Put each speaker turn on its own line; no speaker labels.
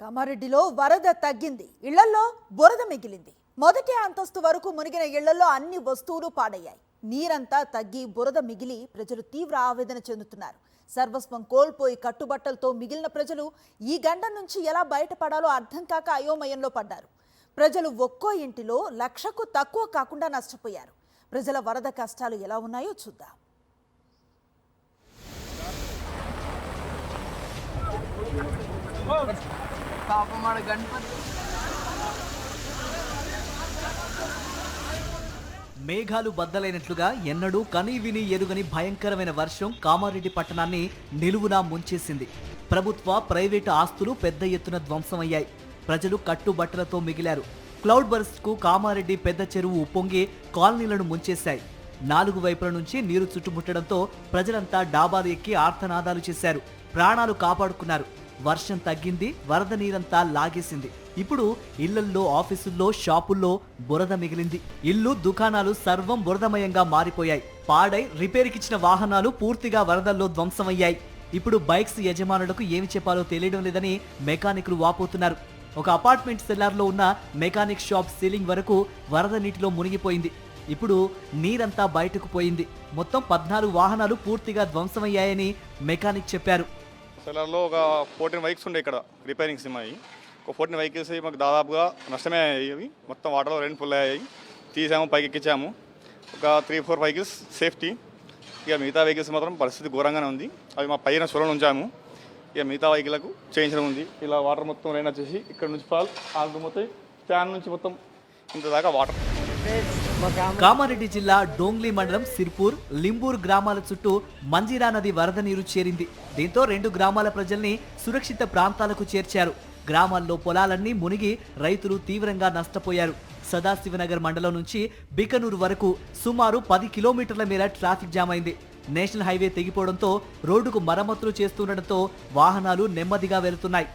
కామారెడ్డిలో వరద తగ్గింది, ఇళ్లలో బురద మిగిలింది. మొదటి అంతస్తు వరకు మునిగిన ఇళ్లలో అన్ని వస్తువులు పాడయ్యాయి. నీరంతా తగ్గి బురద మిగిలి ప్రజలు తీవ్ర ఆవేదన చెందుతున్నారు. సర్వస్వం కోల్పోయి కట్టుబట్టలతో మిగిలిన ప్రజలు ఈ గండం నుంచి ఎలా బయటపడాలో అర్థం కాక అయోమయంలో పడ్డారు. ప్రజలు ఒక్కో ఇంటిలో లక్షకు తక్కువ కాకుండా నష్టపోయారు. ప్రజల వరద కష్టాలు ఎలా ఉన్నాయో చూద్దాం.
మేఘాలు బద్దలైనట్లుగా ఎన్నడూ కనీ విని ఎరుగని భయంకరమైన వర్షం కామారెడ్డి పట్టణాన్ని నిలువునా ముంచేసింది. ప్రభుత్వ ప్రైవేటు ఆస్తులు పెద్ద ఎత్తున ధ్వంసమయ్యాయి. ప్రజలు కట్టుబట్టలతో మిగిలారు. క్లౌడ్ బర్స్ట్ కు కామారెడ్డి పెద్ద చెరువు ఉప్పొంగి కాలనీలను ముంచేశాయి. 4 వైపుల నుంచి నీరు చుట్టుముట్టడంతో ప్రజలంతా డాబాలు ఎక్కి ఆర్తనాదాలు చేశారు. ప్రాణాలు కాపాడుకున్నారు. వర్షం తగ్గింది, వరద నీరంతా లాగేసింది. ఇప్పుడు ఇళ్లల్లో, ఆఫీసుల్లో, షాపుల్లో బురద మిగిలింది. ఇల్లు, దుకాణాలు సర్వం బురదమయంగా మారిపోయాయి. పాడై రిపేరుకిచ్చిన వాహనాలు పూర్తిగా వరదల్లో ధ్వంసమయ్యాయి. ఇప్పుడు బైక్స్ యజమానులకు ఏమి చెప్పాలో తెలియడం లేదని మెకానికులు వాపోతున్నారు. ఒక అపార్ట్మెంట్ సెల్లార్లో ఉన్న మెకానిక్ షాప్ సీలింగ్ వరకు వరద నీటిలో మునిగిపోయింది. ఇప్పుడు నీరంతా బయటకు పోయింది. మొత్తం 14 వాహనాలు పూర్తిగా ధ్వంసమయ్యాయని మెకానిక్ చెప్పారు.
సెలర్లో ఒక 14 బైక్స్ ఉండే ఇక్కడ రిపేరింగ్స్ ఉన్నాయి. ఒక 14 వెహికల్స్ మాకు దాదాపుగా నష్టమే అయ్యేవి. మొత్తం వాటర్లో 2 ఫుల్ అయ్యాయి. తీసాము, పైకి ఎక్కించాము. ఒక 3-4 వెహికల్స్ సేఫ్టీ. ఇక మిగతా వెహికల్స్ మాత్రం పరిస్థితి ఘోరంగానే ఉంది. అవి మా పైన సొరలు ఉంచాము. ఇక మిగతా వెహికల్కు చేయించడం ఉంది. ఇలా వాటర్ మొత్తం రైన్ వచ్చేసి ఇక్కడ నుంచి ఆల్దు మొత్తం ఫ్యాన్ నుంచి మొత్తం ఇంత దాకా వాటర్.
కామారెడ్డి జిల్లా డోంగ్లీ మండలం సిర్పూర్, లింబూర్ గ్రామాల చుట్టూ మంజీరా నది వరద నీరు చేరింది. దీంతో 2 గ్రామాల ప్రజల్ని సురక్షిత ప్రాంతాలకు చేర్చారు. గ్రామాల్లో పొలాలన్నీ మునిగి రైతులు తీవ్రంగా నష్టపోయారు. సదాశివనగర్ మండలం నుంచి బికనూరు వరకు సుమారు 10 కిలోమీటర్ల మేర ట్రాఫిక్ జామ్ అయింది. నేషనల్ హైవే తెగిపోవడంతో రోడ్డుకు మరమ్మతులు చేస్తుండటంతో వాహనాలు నెమ్మదిగా వెళుతున్నాయి.